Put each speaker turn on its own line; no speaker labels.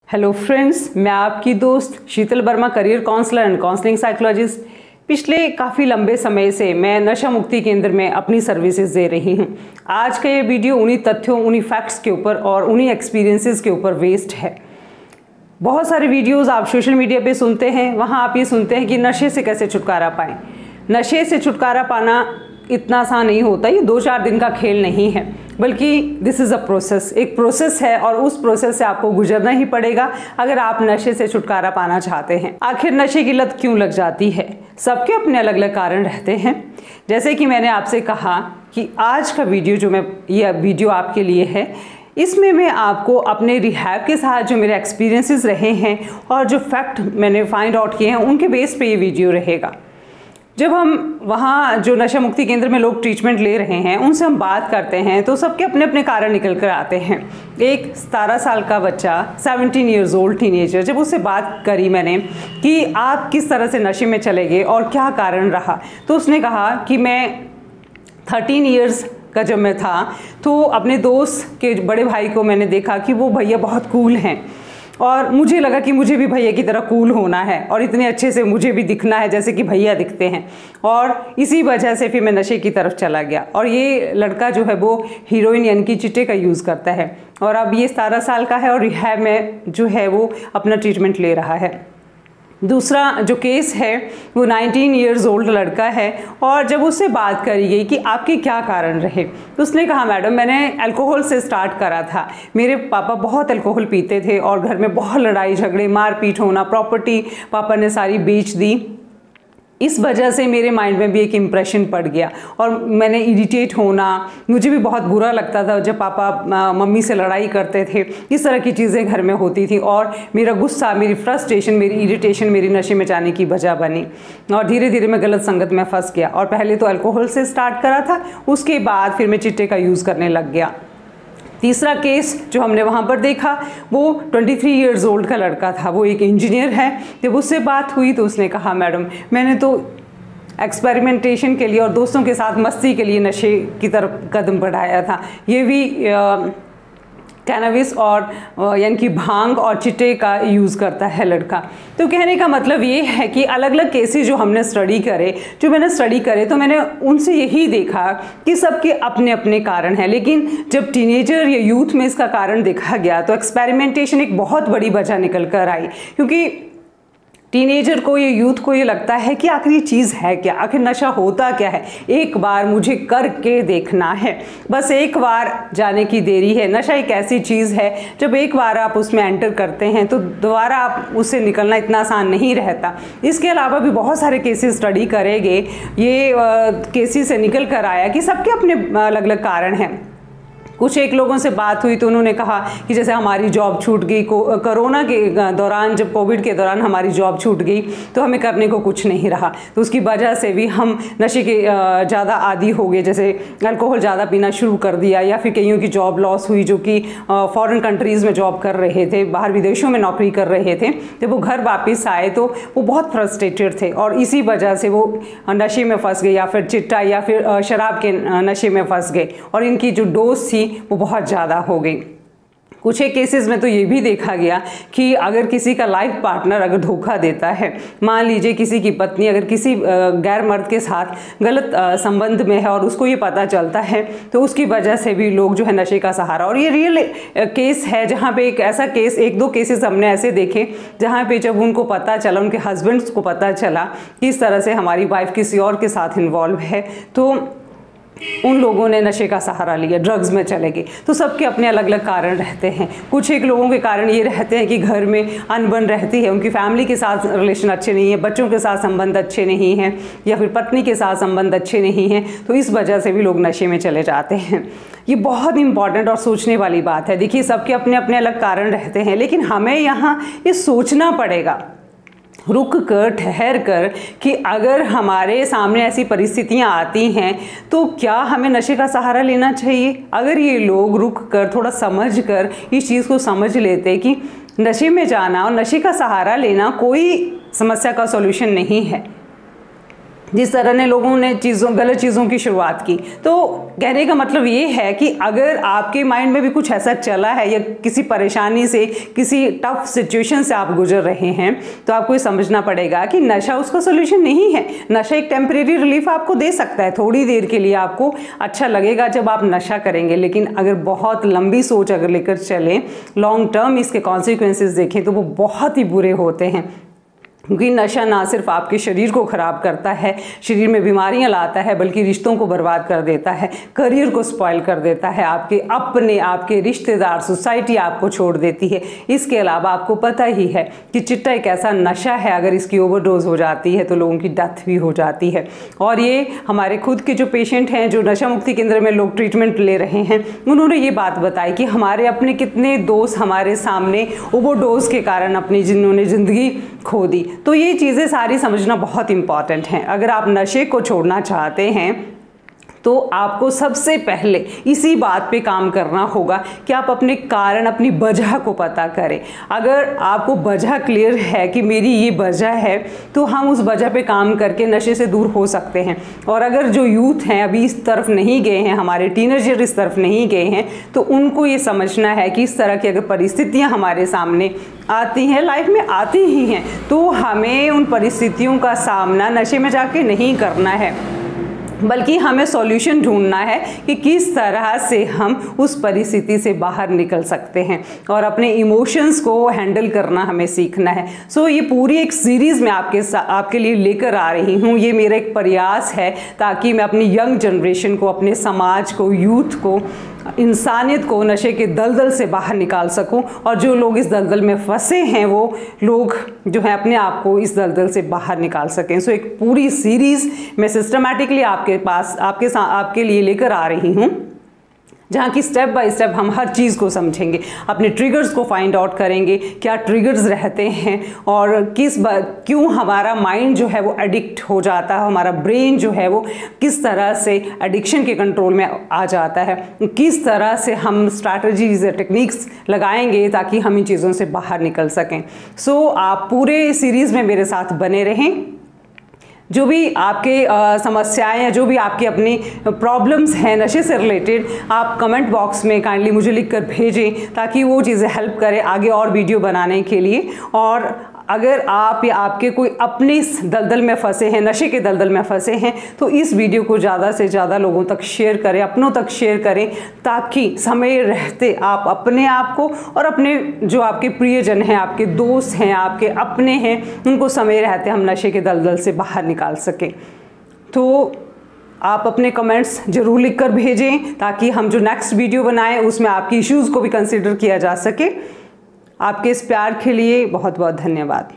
Hello friends, मैं आपकी दोस्त Sheetal Verma, career counsellor and counselling psychologist. पिछले काफ़ी लंबे समय से मैं नशा मुक्ति केंद्र में अपनी सर्विसेज दे रही हूँ। आज का ये वीडियो उन्हीं तथ्यों, उन्हीं फैक्ट्स के ऊपर और उन्हीं एक्सपीरियंसेस के ऊपर बेस्ड है। बहुत सारे वीडियोस आप सोशल मीडिया पे सुनते हैं, वहाँ आप ये सुनते हैं कि नशे से कैसे छुटकारा पाएं। नशे से छुटकारा पाना इतना आसान नहीं होता, ये 2-4 दिन का खेल नहीं है, बल्कि दिस इज़ अ प्रोसेस, एक प्रोसेस है और उस प्रोसेस से आपको गुजरना ही पड़ेगा अगर आप नशे से छुटकारा पाना चाहते हैं। आखिर नशे की लत क्यों लग जाती है? सबके अपने अलग अलग कारण रहते हैं। जैसे कि मैंने आपसे कहा कि आज का वीडियो ये वीडियो आपके लिए है, इसमें मैं आपको अपने रिहैब के साथ जो मेरे एक्सपीरियंसेस रहे हैं और जो फैक्ट मैंने फाइंड आउट किए हैं उनके बेस पे ये वीडियो रहेगा। जब हम वहाँ जो नशा मुक्ति केंद्र में लोग ट्रीटमेंट ले रहे हैं उनसे हम बात करते हैं तो सबके अपने अपने कारण निकल कर आते हैं। एक 17 साल का बच्चा, 17 ईयर्स ओल्ड टीनेजर, जब उससे बात करी मैंने कि आप किस तरह से नशे में चले गए और क्या कारण रहा, तो उसने कहा कि मैं 13 ईयर्स का जब मैं था तो अपने दोस्त के बड़े भाई को मैंने देखा कि वो भैया बहुत कूल हैं और मुझे लगा कि मुझे भी भैया की तरह कूल होना है और इतने अच्छे से मुझे भी दिखना है जैसे कि भैया दिखते हैं, और इसी वजह से फिर मैं नशे की तरफ चला गया। और ये लड़का जो है वो हीरोइन यानी कि चिट्टे का यूज़ करता है और अब ये 17 साल का है और रिहैब में जो है वो अपना ट्रीटमेंट ले रहा है। दूसरा जो केस है वो 19 ईयर्स ओल्ड लड़का है और जब उससे बात करी गई कि आपके क्या कारण रहे तो उसने कहा, मैडम मैंने अल्कोहल से स्टार्ट करा था। मेरे पापा बहुत अल्कोहल पीते थे और घर में बहुत लड़ाई झगड़े, मारपीट होना, प्रॉपर्टी पापा ने सारी बेच दी। इस वजह से मेरे माइंड में भी एक इम्प्रेशन पड़ गया और मैंने इरिटेट होना, मुझे भी बहुत बुरा लगता था जब पापा मम्मी से लड़ाई करते थे। इस तरह की चीज़ें घर में होती थी और मेरा गुस्सा, मेरी फ्रस्ट्रेशन, मेरी इरिटेशन मेरी नशे में जाने की वजह बनी और धीरे धीरे मैं गलत संगत में फंस गया। और पहले तो अल्कोहल से स्टार्ट करा था, उसके बाद फिर मैं चिट्टे का यूज़ करने लग गया। तीसरा केस जो हमने वहाँ पर देखा वो 23 ईयर्स ओल्ड का लड़का था, वो एक इंजीनियर है। जब उससे बात हुई तो उसने कहा, मैडम मैंने तो एक्सपेरिमेंटेशन के लिए और दोस्तों के साथ मस्ती के लिए नशे की तरफ कदम बढ़ाया था। ये भी कैनबिस और यानी कि भांग और चिट्टे का यूज़ करता है लड़का। तो कहने का मतलब ये है कि अलग अलग केसेस जो मैंने स्टडी करे तो मैंने उनसे यही देखा कि सबके अपने अपने कारण हैं, लेकिन जब टीनेजर या यूथ में इसका कारण देखा गया तो एक्सपेरिमेंटेशन एक बहुत बड़ी वजह निकल कर आई। क्योंकि टीनेजर को, ये यूथ को ये लगता है कि आखिर ये चीज़ है क्या, आखिर नशा होता क्या है, एक बार मुझे करके देखना है, बस एक बार जाने की देरी है। नशा एक ऐसी चीज़ है जब एक बार आप उसमें एंटर करते हैं तो दोबारा आप उससे निकलना इतना आसान नहीं रहता। इसके अलावा भी बहुत सारे केसेस स्टडी करेंगे, ये केसेस से निकल कर आया कि सबके अपने अलग अलग कारण हैं। कुछ एक लोगों से बात हुई तो उन्होंने कहा कि जैसे हमारी जॉब छूट गई, कोरोना के दौरान, जब कोविड के दौरान हमारी जॉब छूट गई तो हमें करने को कुछ नहीं रहा, तो उसकी वजह से भी हम नशे के ज़्यादा आदी हो गए, जैसे अल्कोहल ज़्यादा पीना शुरू कर दिया। या फिर कईयों की जॉब लॉस हुई जो कि फॉरेन कंट्रीज़ में जॉब कर रहे थे, बाहर विदेशों में नौकरी कर रहे थे। जब वो घर वापस आए तो वो बहुत फ्रस्ट्रेटेड थे और इसी वजह से वो नशे में फंस गए या फिर चिट्टा या फिर शराब के नशे में फंस गए और इनकी जो डोज थी वो बहुत ज़्यादा हो गई। कुछ एक केसेस में तो ये भी देखा गया कि अगर किसी का लाइफ पार्टनर अगर धोखा देता है, मान लीजिए किसी की पत्नी अगर किसी गैर मर्द के साथ गलत संबंध में है और उसको ये पता चलता है तो उसकी वजह से भी लोग जो है नशे का सहारा। और ये रियल केस है जहाँ पे एक ऐसा केस, 1-2 केसेस हमने ऐसे देखे जहाँ पे जब उनको पता चला, उनके हस्बैंड्स को पता चला कि इस तरह से हमारी वाइफ किसी और के साथ इन्वॉल्व है, तो उन लोगों ने नशे का सहारा लिया, ड्रग्स में चले गए। तो सबके अपने अलग अलग कारण रहते हैं। कुछ एक लोगों के कारण ये रहते हैं कि घर में अनबन रहती है, उनकी फैमिली के साथ रिलेशन अच्छे नहीं है, बच्चों के साथ संबंध अच्छे नहीं हैं या फिर पत्नी के साथ संबंध अच्छे नहीं हैं, तो इस वजह से भी लोग नशे में चले जाते हैं। ये बहुत इंपॉर्टेंट और सोचने वाली बात है। देखिए, सबके अपने अपने अलग कारण रहते हैं, लेकिन हमें यहाँ ये सोचना पड़ेगा, रुक कर, ठहर कर, कि अगर हमारे सामने ऐसी परिस्थितियां आती हैं तो क्या हमें नशे का सहारा लेना चाहिए। अगर ये लोग रुक कर, थोड़ा समझ कर इस चीज़ को समझ लेते कि नशे में जाना और नशे का सहारा लेना कोई समस्या का सॉल्यूशन नहीं है, जिस तरह ने लोगों ने गलत चीज़ों की शुरुआत की। तो कहने का मतलब ये है कि अगर आपके माइंड में भी कुछ ऐसा चला है या किसी परेशानी से, किसी टफ सिचुएशन से आप गुजर रहे हैं, तो आपको ये समझना पड़ेगा कि नशा उसका सोल्यूशन नहीं है। नशा एक टेम्परेरी रिलीफ आपको दे सकता है, थोड़ी देर के लिए आपको अच्छा लगेगा जब आप नशा करेंगे, लेकिन अगर बहुत लंबी सोच अगर लेकर चलें, लॉन्ग टर्म इसके कॉन्सिक्वेंसेस देखें तो वो बहुत ही बुरे होते हैं। क्योंकि नशा ना सिर्फ आपके शरीर को ख़राब करता है, शरीर में बीमारियां लाता है, बल्कि रिश्तों को बर्बाद कर देता है, करियर को स्पॉइल कर देता है, आपके रिश्तेदार, सोसाइटी आपको छोड़ देती है। इसके अलावा आपको पता ही है कि चिट्टा एक ऐसा नशा है, अगर इसकी ओवरडोज हो जाती है तो लोगों की डेथ भी हो जाती है। और ये हमारे खुद के जो पेशेंट हैं, जो नशा मुक्ति केंद्र में लोग ट्रीटमेंट ले रहे हैं, उन्होंने ये बात बताई कि हमारे अपने कितने दोस्त हमारे सामने ओवरडोज के कारण जिन्होंने ज़िंदगी खो दी। तो ये चीज़ें सारी समझना बहुत इंपॉर्टेंट हैं। अगर आप नशे को छोड़ना चाहते हैं तो आपको सबसे पहले इसी बात पे काम करना होगा कि आप अपने कारण, अपनी वजह को पता करें। अगर आपको वजह क्लियर है कि मेरी ये वजह है, तो हम उस वजह पे काम करके नशे से दूर हो सकते हैं। और अगर जो यूथ हैं अभी इस तरफ नहीं गए हैं, हमारे टीनेजर इस तरफ नहीं गए हैं, तो उनको ये समझना है कि इस तरह की अगर परिस्थितियाँ हमारे सामने आती हैं, लाइफ में आती ही हैं, तो हमें उन परिस्थितियों का सामना नशे में जाके नहीं करना है, बल्कि हमें सॉल्यूशन ढूंढना है कि किस तरह से हम उस परिस्थिति से बाहर निकल सकते हैं, और अपने इमोशंस को हैंडल करना हमें सीखना है। सो ये पूरी एक सीरीज़ मैं आपके लिए लेकर आ रही हूँ। ये मेरा एक प्रयास है ताकि मैं अपनी यंग जनरेशन को, अपने समाज को, यूथ को, इंसानियत को नशे के दलदल से बाहर निकाल सकूं, और जो लोग इस दलदल में फंसे हैं वो लोग जो है अपने आप को इस दलदल से बाहर निकाल सकें। सो एक पूरी सीरीज़ मैं सिस्टमैटिकली आपके लिए लेकर आ रही हूँ, जहाँ की स्टेप बाय स्टेप हम हर चीज़ को समझेंगे, अपने ट्रिगर्स को फाइंड आउट करेंगे, क्या ट्रिगर्स रहते हैं और क्यों हमारा माइंड जो है वो एडिक्ट हो जाता है, हमारा ब्रेन जो है वो किस तरह से एडिक्शन के कंट्रोल में आ जाता है, किस तरह से हम स्ट्रैटेजीज टेक्निक्स लगाएंगे ताकि हम इन चीज़ों से बाहर निकल सकें। सो आप पूरे सीरीज़ में मेरे साथ बने रहें। जो भी आपके समस्याएं या जो भी आपकी अपनी प्रॉब्लम्स हैं नशे से रिलेटेड, आप कमेंट बॉक्स में काइंडली मुझे लिखकर भेजें ताकि वो चीज़ें हेल्प करें आगे और वीडियो बनाने के लिए। और अगर आप या आपके कोई अपने इस दलदल में फंसे हैं, नशे के दलदल में फंसे हैं, तो इस वीडियो को ज़्यादा से ज़्यादा लोगों तक शेयर करें, अपनों तक शेयर करें, ताकि समय रहते आप अपने आप को और अपने जो आपके प्रियजन हैं, आपके दोस्त हैं, आपके अपने हैं, उनको समय रहते हम नशे के दलदल से बाहर निकाल सकें। तो आप अपने कमेंट्स ज़रूर लिख कर भेजें ताकि हम जो नेक्स्ट वीडियो बनाएं उसमें आपकी इश्यूज़ को भी कंसिडर किया जा सके। आपके इस प्यार के लिए बहुत बहुत धन्यवाद।